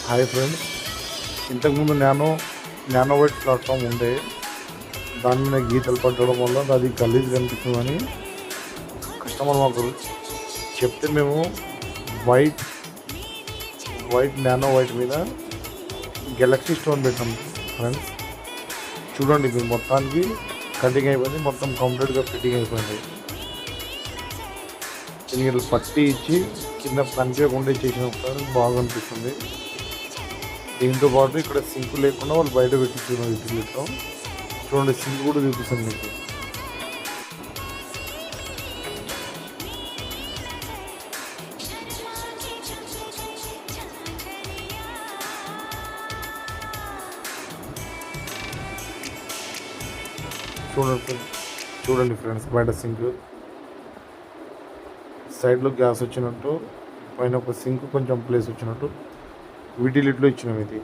Hi friends, ఇంతకుముందు nano white platform ఉండే దాని మీద గీతలు పట్టడం వల్ల అది గలీజ్ కనిపిస్తుందని కస్టమర్ మాకు చెప్తే మేము వైట్ నానో వైట్ మీద గెలాక్సీ స్టోన్ పెట్టాం ఫ్రెండ్స్. చూడండి, ఇది మొత్తానికి కటింగ్ అయిపోయింది, మొత్తం కంప్లీట్గా ఫిట్టింగ్ అయిపోయింది. దీనికి పట్టి ఇచ్చి కింద కనిపించకుండా చేసినప్పుడు బాగా అనిపిస్తుంది. దీంతో పాటు ఇక్కడ సింక్ లేకుండా వాళ్ళు బయట పెట్టించుకున్నారు యూటిలిటీలో. చూడండి, సింక్ కూడా చూపిస్తుంది మీకు. చూడండి ఫ్రెండ్స్, బయట సింక్ సైడ్లో గ్యాస్ వచ్చినట్టు, పైన ఒక సింక్ కొంచెం ప్లేస్ వచ్చినట్టు యూటిలిటీలో ఇచ్చినాం ఇది.